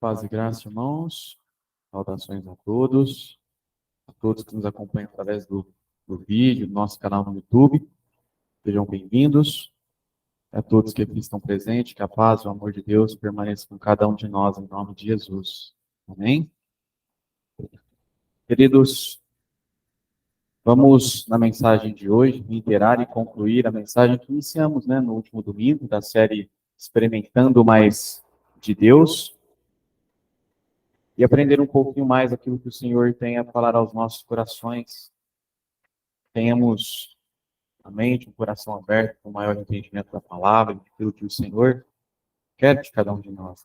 Paz e graça, irmãos. Saudações a todos que nos acompanham através do vídeo, do nosso canal no YouTube. Sejam bem-vindos. A todos que aqui estão presentes, que a paz e o amor de Deus permaneça com cada um de nós, em nome de Jesus. Amém? Queridos, vamos na mensagem de hoje reiterar e concluir a mensagem que iniciamos, no último domingo, da série Experimentando Mais de Deus. E aprender um pouquinho mais aquilo que o Senhor tem a falar aos nossos corações. Tenhamos a mente, um coração aberto, com maior entendimento da palavra, daquilo que o Senhor quer de cada um de nós,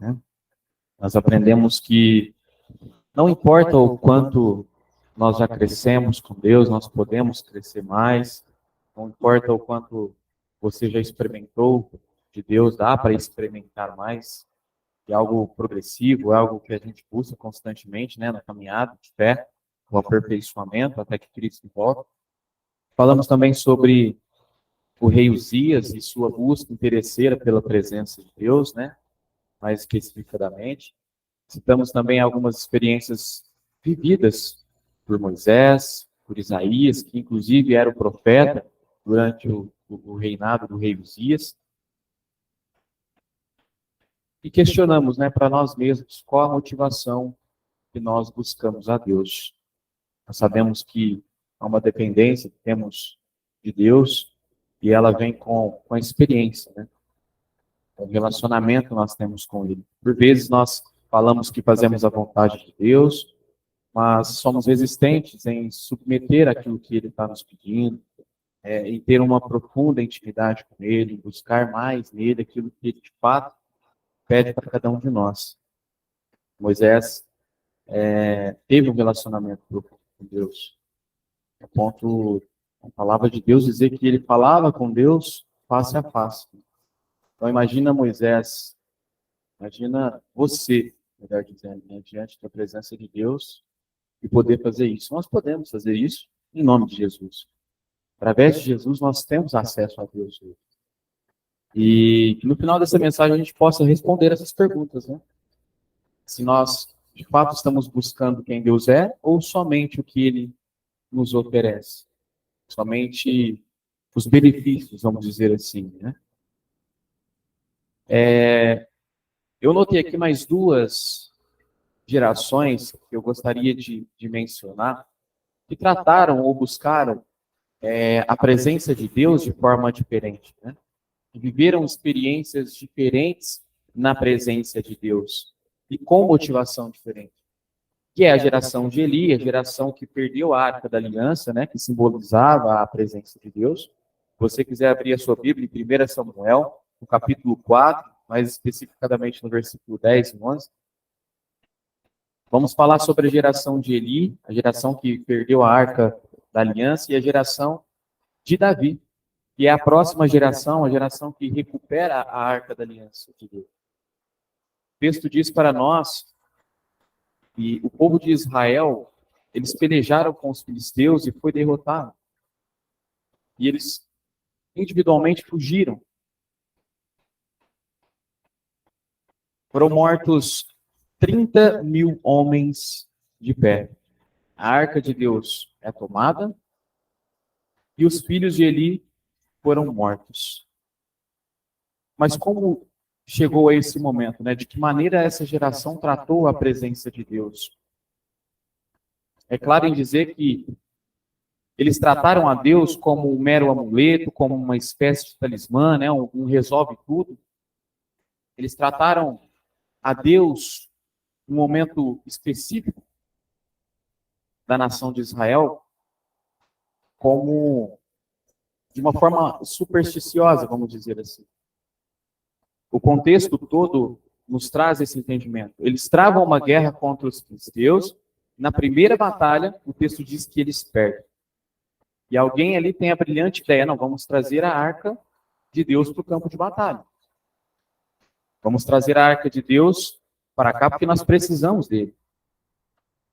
Nós aprendemos que não importa o quanto nós já crescemos com Deus, nós podemos crescer mais. Não importa o quanto você já experimentou de Deus, dá para experimentar mais. É algo progressivo, é algo que a gente busca constantemente, na caminhada de fé, o aperfeiçoamento até que Cristo volte. Falamos também sobre o rei Uzias e sua busca interesseira pela presença de Deus, mais especificadamente. Citamos também algumas experiências vividas por Moisés, por Isaías, que inclusive era o profeta durante o reinado do rei Uzias. E questionamos, para nós mesmos, qual a motivação que nós buscamos a Deus. Nós sabemos que há uma dependência que temos de Deus e ela vem com a experiência, O relacionamento que nós temos com Ele. Por vezes nós falamos que fazemos a vontade de Deus, mas somos resistentes em submeter aquilo que Ele está nos pedindo, em ter uma profunda intimidade com Ele, buscar mais nele aquilo que Ele de fato pede para cada um de nós. Moisés teve um relacionamento profundo com Deus. A ponto, a palavra de Deus dizer que ele falava com Deus face a face. Então imagina Moisés, imagina você, melhor dizendo, diante da presença de Deus e poder fazer isso. Nós podemos fazer isso em nome de Jesus. Através de Jesus nós temos acesso a Deus. E que no final dessa mensagem a gente possa responder essas perguntas, Se nós, de fato, estamos buscando quem Deus é ou somente o que Ele nos oferece? Somente os benefícios, vamos dizer assim, Eu notei aqui mais duas gerações que eu gostaria de mencionar, que trataram ou buscaram a presença de Deus de forma diferente, Que viveram experiências diferentes na presença de Deus e com motivação diferente. Que é a geração de Eli, a geração que perdeu a Arca da Aliança, que simbolizava a presença de Deus. Se você quiser abrir a sua Bíblia em 1 Samuel, no capítulo 4, mais especificadamente no versículo 10 e 11, vamos falar sobre a geração de Eli, a geração que perdeu a Arca da Aliança, e a geração de Davi, que é a próxima geração, a geração que recupera a Arca da Aliança de Deus. O texto diz para nós que o povo de Israel, eles pelejaram com os filisteus e foi derrotado. E eles individualmente fugiram. Foram mortos 30.000 homens de pé. A Arca de Deus é tomada e os filhos de Eli foram mortos. Mas como chegou a esse momento, De que maneira essa geração tratou a presença de Deus? É claro em dizer que eles trataram a Deus como um mero amuleto, como uma espécie de talismã, um resolve tudo. Eles trataram a Deus num momento específico da nação de Israel como de uma forma supersticiosa, vamos dizer assim. O contexto todo nos traz esse entendimento. Eles travam uma guerra contra os filisteus. Na primeira batalha, o texto diz que eles perdem. E alguém ali tem a brilhante ideia, não, vamos trazer a Arca de Deus para o campo de batalha. Vamos trazer a Arca de Deus para cá porque nós precisamos dele.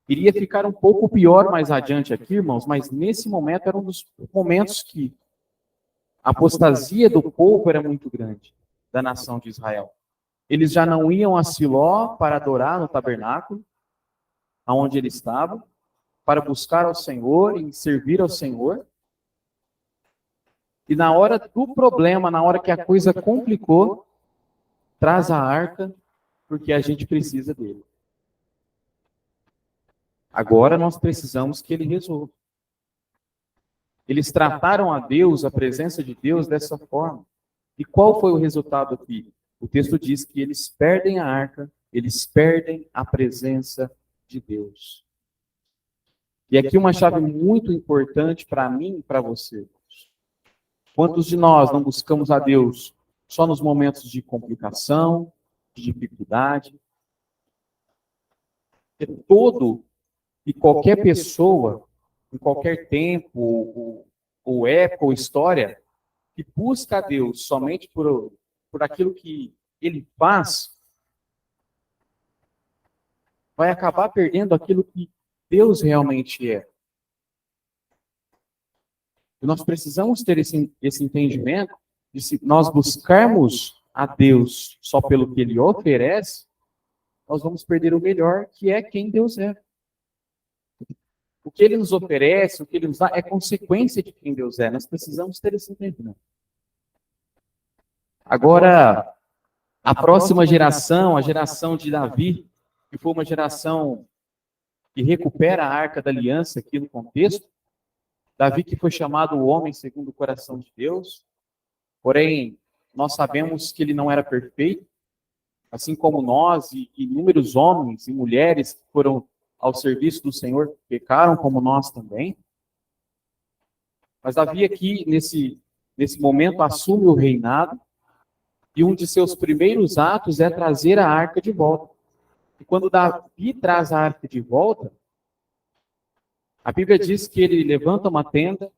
Iria ficar um pouco pior mais adiante aqui, irmãos, mas nesse momento era um dos momentos que a apostasia do povo era muito grande, da nação de Israel. Eles já não iam a Siló para adorar no tabernáculo, aonde ele estava, para buscar ao Senhor e servir ao Senhor. E na hora do problema, na hora que a coisa complicou, traz a arca, porque a gente precisa dele. Agora nós precisamos que ele resolva. Eles trataram a Deus, a presença de Deus, dessa forma. E qual foi o resultado aqui? O texto diz que eles perdem a arca, eles perdem a presença de Deus. E aqui uma chave muito importante para mim e para você. Quantos de nós não buscamos a Deus só nos momentos de complicação, de dificuldade? Porque todo e qualquer pessoa, em qualquer tempo, ou época, ou história, que busca a Deus somente por aquilo que ele faz, vai acabar perdendo aquilo que Deus realmente é. E nós precisamos ter esse entendimento de se nós buscarmos a Deus só pelo que ele oferece, nós vamos perder o melhor, que é quem Deus é. O que ele nos oferece, o que ele nos dá, é consequência de quem Deus é. Nós precisamos ter esse entendimento. Agora, a próxima geração, a geração de Davi, que foi uma geração que recupera a Arca da Aliança aqui no contexto, Davi que foi chamado o homem segundo o coração de Deus, porém, nós sabemos que ele não era perfeito, assim como nós e inúmeros homens e mulheres que foram ao serviço do Senhor pecaram, como nós também. Mas Davi aqui, nesse momento, assume o reinado, e um de seus primeiros atos é trazer a arca de volta. E quando Davi traz a arca de volta, a Bíblia diz que ele levanta uma tenda,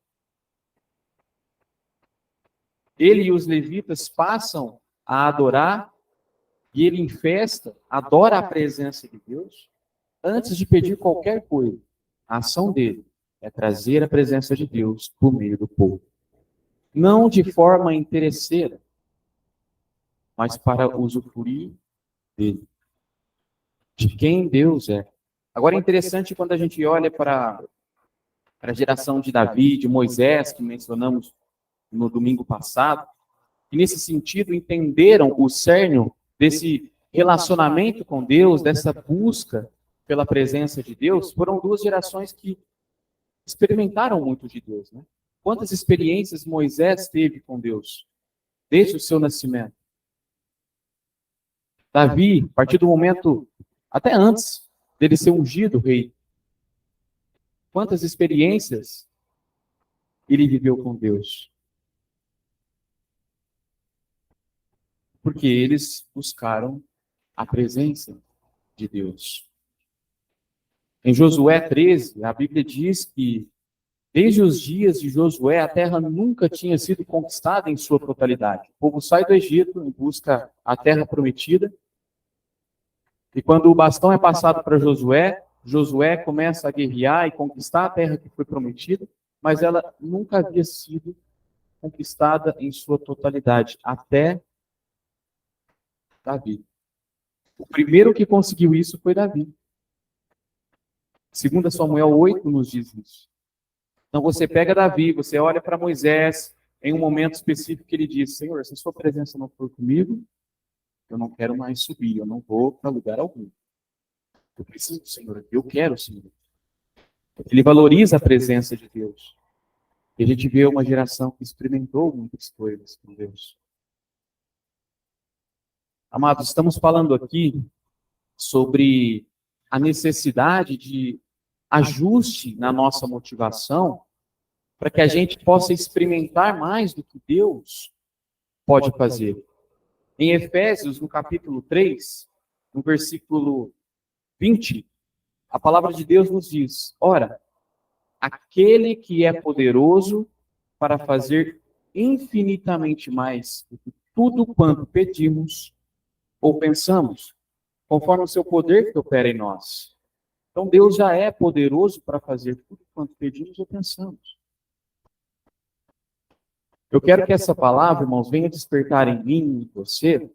ele e os levitas passam a adorar, e ele em festa adora a presença de Deus, antes de pedir qualquer coisa. A ação dele é trazer a presença de Deus por meio do povo. Não de forma interesseira, mas para usufruir dele, de quem Deus é. Agora é interessante quando a gente olha para a geração de Davi, de Moisés, que mencionamos no domingo passado, e nesse sentido entenderam o cerne desse relacionamento com Deus, dessa busca pela presença de Deus. Foram duas gerações que experimentaram muito de Deus, né? Quantas experiências Moisés teve com Deus desde o seu nascimento? Davi, a partir do momento, até antes dele ser ungido rei, quantas experiências ele viveu com Deus? Porque eles buscaram a presença de Deus. Em Josué 13, a Bíblia diz que desde os dias de Josué, a terra nunca tinha sido conquistada em sua totalidade. O povo sai do Egito em busca da terra prometida. E quando o bastão é passado para Josué, Josué começa a guerrear e conquistar a terra que foi prometida, mas ela nunca havia sido conquistada em sua totalidade, até Davi. O primeiro que conseguiu isso foi Davi. 2 Samuel 8 nos diz isso. Então você pega Davi, você olha para Moisés, em um momento específico que ele diz: Senhor, se a sua presença não for comigo, eu não quero mais subir, eu não vou para lugar algum. Eu preciso do Senhor, eu quero o Senhor. Ele valoriza a presença de Deus. E a gente vê uma geração que experimentou muitas coisas com Deus. Amados, estamos falando aqui sobre a necessidade de ajuste na nossa motivação para que a gente possa experimentar mais do que Deus pode fazer. Em Efésios, no capítulo 3, no versículo 20, a palavra de Deus nos diz: ora, aquele que é poderoso para fazer infinitamente mais do que tudo quanto pedimos ou pensamos, conforme o seu poder que opera em nós. Então Deus já é poderoso para fazer tudo quanto pedimos ou pensamos. Eu quero que essa palavra, irmãos, venha despertar em mim e em você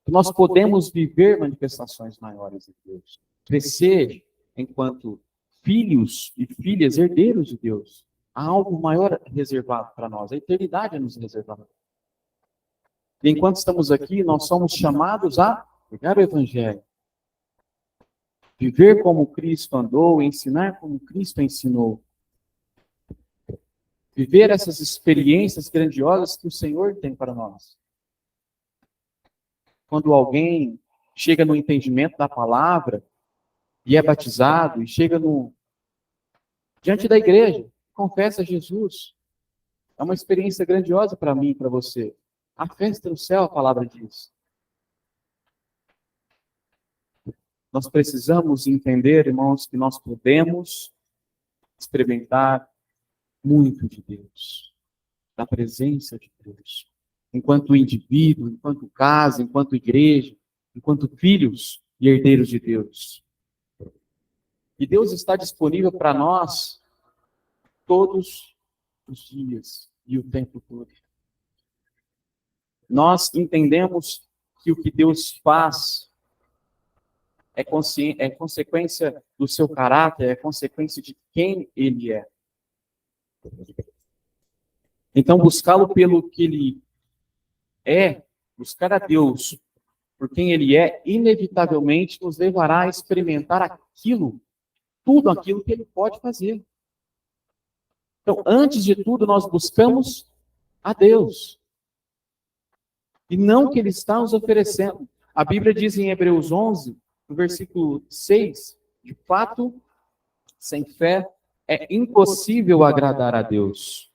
que nós podemos viver manifestações maiores de Deus, crescer enquanto filhos e filhas, herdeiros de Deus. Há algo maior reservado para nós, a eternidade é nos reservada. E enquanto estamos aqui, nós somos chamados a pregar o Evangelho, viver como Cristo andou, ensinar como Cristo ensinou, viver essas experiências grandiosas que o Senhor tem para nós. Quando alguém chega no entendimento da palavra e é batizado, e chega diante da igreja, confessa Jesus, é uma experiência grandiosa para mim e para você. A festa no céu, a palavra diz. Nós precisamos entender, irmãos, que nós podemos experimentar muito de Deus, da presença de Deus, enquanto indivíduo, enquanto casa, enquanto igreja, enquanto filhos e herdeiros de Deus. E Deus está disponível para nós todos os dias e o tempo todo. Nós entendemos que o que Deus faz é consequência do seu caráter, é consequência de quem Ele é. Então, buscá-lo pelo que Ele é, buscar a Deus por quem Ele é, inevitavelmente nos levará a experimentar tudo aquilo que Ele pode fazer. Então, antes de tudo, nós buscamos a Deus. E não o que Ele está nos oferecendo. A Bíblia diz em Hebreus 11, no versículo 6, de fato, sem fé é impossível agradar a Deus,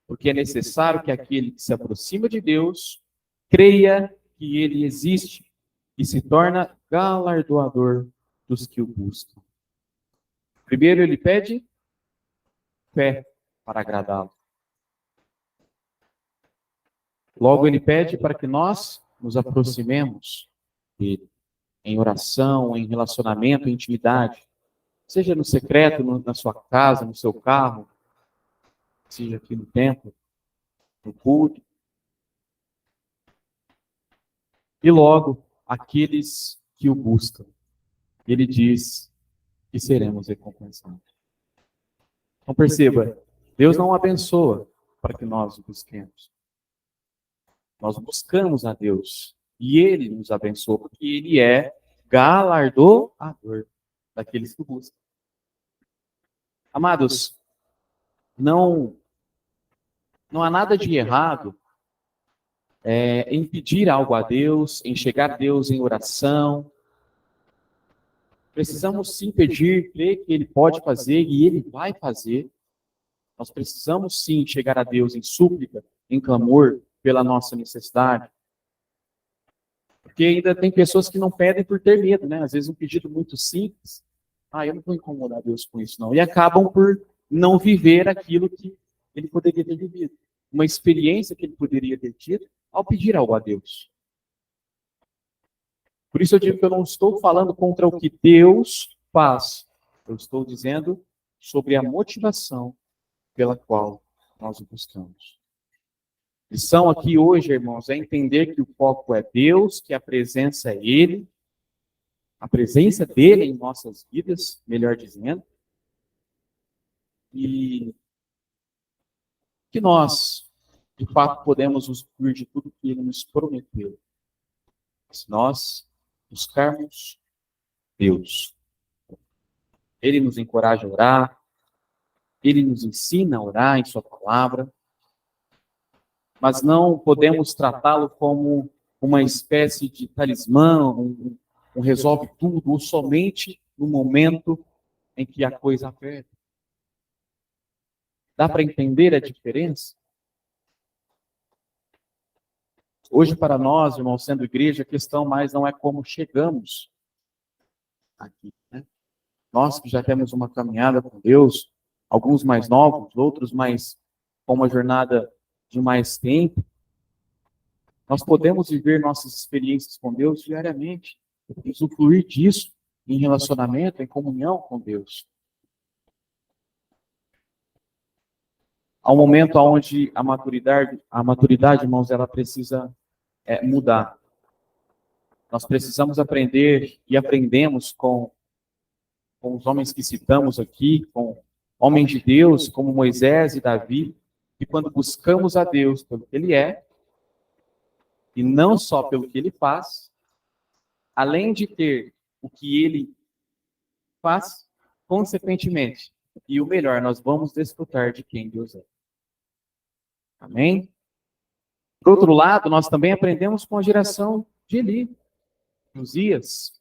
porque é necessário que aquele que se aproxima de Deus creia que Ele existe e se torna galardoador dos que o buscam. Primeiro, ele pede fé para agradá-lo. Logo, ele pede para que nós nos aproximemos dele, em oração, em relacionamento, em intimidade, seja no secreto, na sua casa, no seu carro, seja aqui no templo, no culto. E logo, aqueles que o buscam, ele diz que seremos recompensados. Então perceba, Deus não abençoa para que nós o busquemos. Nós buscamos a Deus e Ele nos abençoa, porque Ele é galardoador daqueles que buscam. Amados, não há nada de errado em pedir algo a Deus, em chegar a Deus em oração. Precisamos sim pedir, crer que Ele pode fazer e Ele vai fazer. Nós precisamos sim chegar a Deus em súplica, em clamor pela nossa necessidade. Porque ainda tem pessoas que não pedem por ter medo, né? Às vezes um pedido muito simples. Eu não vou incomodar Deus com isso, não. E acabam por não viver aquilo que ele poderia ter vivido. Uma experiência que ele poderia ter tido ao pedir algo a Deus. Por isso eu digo que eu não estou falando contra o que Deus faz. Eu estou dizendo sobre a motivação pela qual nós o buscamos. Lição aqui hoje, irmãos, é entender que o foco é Deus, que a presença é Ele, a presença dele em nossas vidas, melhor dizendo, e que nós, de fato, podemos usufruir de tudo que Ele nos prometeu. Se nós buscarmos Deus. Ele nos encoraja a orar, Ele nos ensina a orar em Sua palavra, mas não podemos tratá-lo como uma espécie de talismã, um resolve tudo, ou somente no momento em que a coisa aperta. Dá para entender a diferença? Hoje, para nós, irmãos, sendo igreja, a questão mais não é como chegamos aqui, né? Nós que já temos uma caminhada com Deus, alguns mais novos, outros mais com uma jornada de mais tempo, nós podemos viver nossas experiências com Deus diariamente, usufruir disso em relacionamento, em comunhão com Deus. Há um momento onde a maturidade, irmãos, ela precisa mudar. Nós precisamos aprender e aprendemos com os homens que citamos aqui, com homens de Deus, como Moisés e Davi, que quando buscamos a Deus pelo que Ele é, e não só pelo que Ele faz, além de ter o que Ele faz, consequentemente, e o melhor, nós vamos desfrutar de quem Deus é. Amém? Por outro lado, nós também aprendemos com a geração de Eli, Uzias,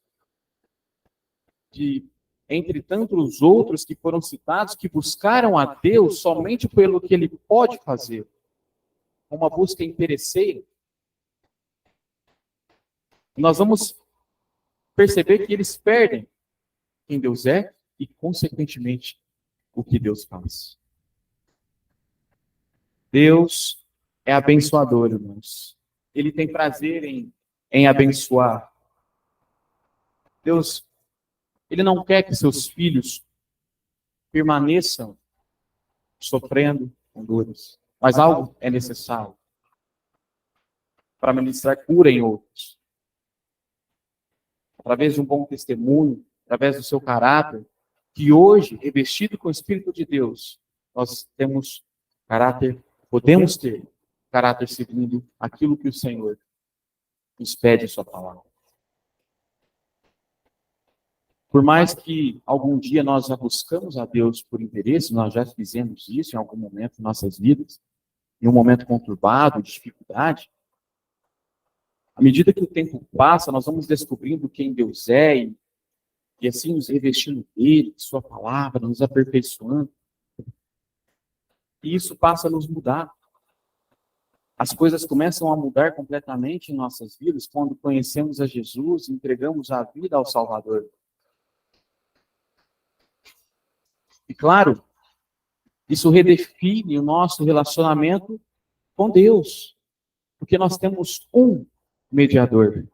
entre tantos outros que foram citados, que buscaram a Deus somente pelo que Ele pode fazer. Uma busca interesseira. Nós vamos perceber que eles perdem quem Deus é e, consequentemente, o que Deus faz. Deus é abençoador, irmãos. Ele tem prazer em abençoar. Deus, Ele não quer que seus filhos permaneçam sofrendo com dores. Mas algo é necessário para ministrar cura em outros. Através de um bom testemunho, através do seu caráter, que hoje, revestido com o Espírito de Deus, nós temos caráter, podemos ter caráter segundo aquilo que o Senhor nos pede em sua palavra. Por mais que algum dia nós já buscamos a Deus por interesse, nós já fizemos isso em algum momento em nossas vidas, em um momento conturbado, de dificuldade, à medida que o tempo passa, nós vamos descobrindo quem Deus é e assim nos revestindo dele, de sua palavra, nos aperfeiçoando. E isso passa a nos mudar. As coisas começam a mudar completamente em nossas vidas quando conhecemos a Jesus e entregamos a vida ao Salvador. E claro, isso redefine o nosso relacionamento com Deus, porque nós temos um mediador,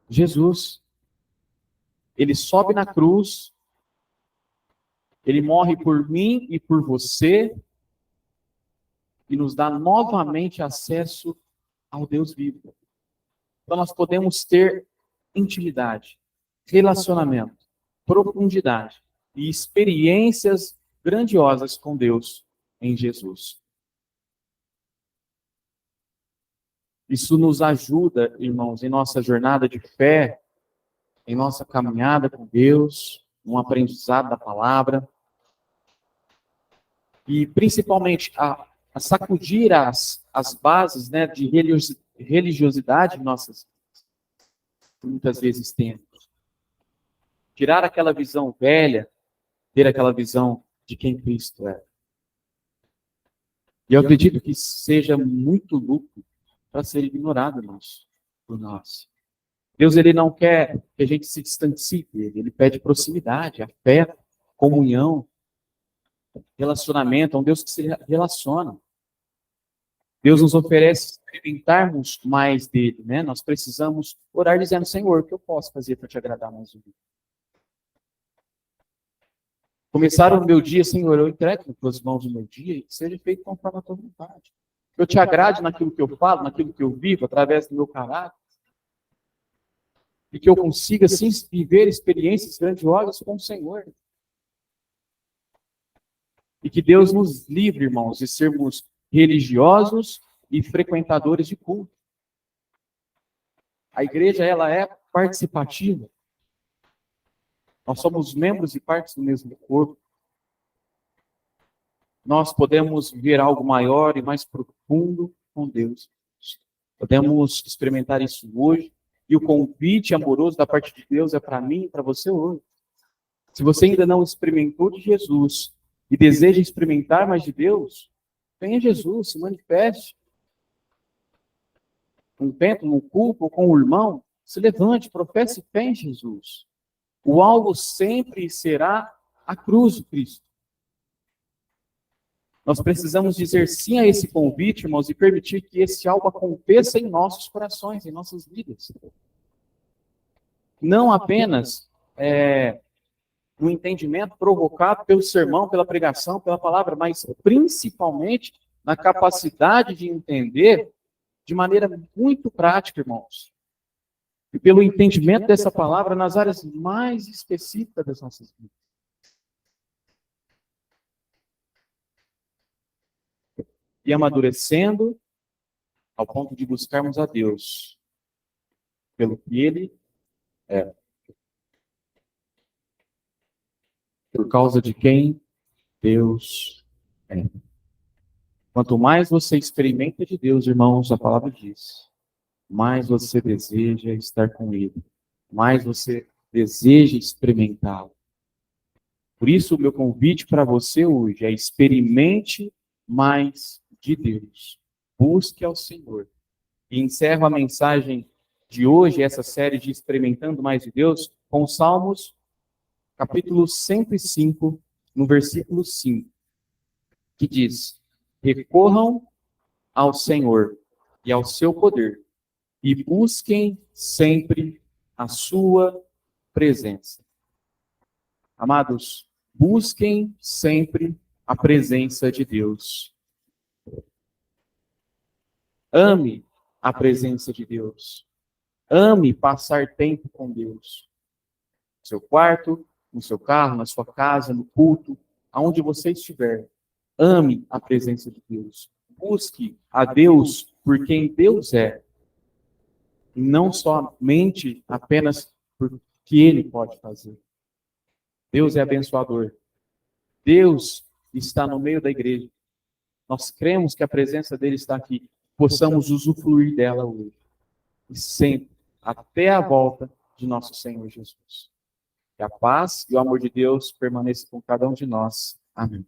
Jesus. Ele sobe na cruz, ele morre por mim e por você, e nos dá novamente acesso ao Deus vivo. Então nós podemos ter intimidade, relacionamento, profundidade e experiências grandiosas com Deus em Jesus. Isso nos ajuda, irmãos, em nossa jornada de fé, em nossa caminhada com Deus, no aprendizado da palavra, e principalmente a sacudir as bases, né, de religiosidade em nossas vidas, que muitas vezes temos. Tirar aquela visão velha, ter aquela visão de quem Cristo é. E eu acredito que seja muito lucro para ser ignorado, irmãos, por nós. Deus, ele não quer que a gente se distancie dele, ele pede proximidade, afeto, comunhão, relacionamento, é um Deus que se relaciona. Deus nos oferece experimentarmos mais dele, né? Nós precisamos orar dizendo, Senhor, o que eu posso fazer para te agradar mais um dia? Começar o meu dia, Senhor, eu entrego nas tuas mãos o meu dia e que seja feito conforme a tua vontade. Que eu te agrade naquilo que eu falo, naquilo que eu vivo, através do meu caráter. E que eu consiga, sim, viver experiências grandiosas com o Senhor. E que Deus nos livre, irmãos, de sermos religiosos e frequentadores de culto. A igreja, ela é participativa. Nós somos membros e partes do mesmo corpo. Nós podemos viver algo maior e mais profundo com Deus. Podemos experimentar isso hoje. E o convite amoroso da parte de Deus é para mim e para você hoje. Se você ainda não experimentou de Jesus e deseja experimentar mais de Deus, venha Jesus, se manifeste. Um templo, num culto, ou com o irmão, se levante, professe fé em Jesus. O alvo sempre será a cruz de Cristo. Nós precisamos dizer sim a esse convite, irmãos, e permitir que esse algo aconteça em nossos corações, em nossas vidas. Não apenas no entendimento provocado pelo sermão, pela pregação, pela palavra, mas principalmente na capacidade de entender de maneira muito prática, irmãos. e pelo entendimento dessa palavra nas áreas mais específicas das nossas vidas. E amadurecendo ao ponto de buscarmos a Deus pelo que Ele é, por causa de quem Deus é. Quanto mais você experimenta de Deus, irmãos, a palavra diz, mais você deseja estar com Ele, mais você deseja experimentá-lo. Por isso, o meu convite para você hoje é experimente mais de Deus. Busque ao Senhor. E encerro a mensagem de hoje, essa série de Experimentando Mais de Deus, com Salmos, capítulo 105, no versículo 5, que diz: recorram ao Senhor e ao seu poder, e busquem sempre a sua presença. Amados, busquem sempre a presença de Deus. Ame a presença de Deus. Ame passar tempo com Deus. No seu quarto, no seu carro, na sua casa, no culto, aonde você estiver. Ame a presença de Deus. Busque a Deus por quem Deus é. E não somente apenas por que Ele pode fazer. Deus é abençoador. Deus está no meio da igreja. Nós cremos que a presença dele está aqui. Possamos usufruir dela hoje. E sempre, até a volta de nosso Senhor Jesus. Que a paz e o amor de Deus permaneçam com cada um de nós. Amém.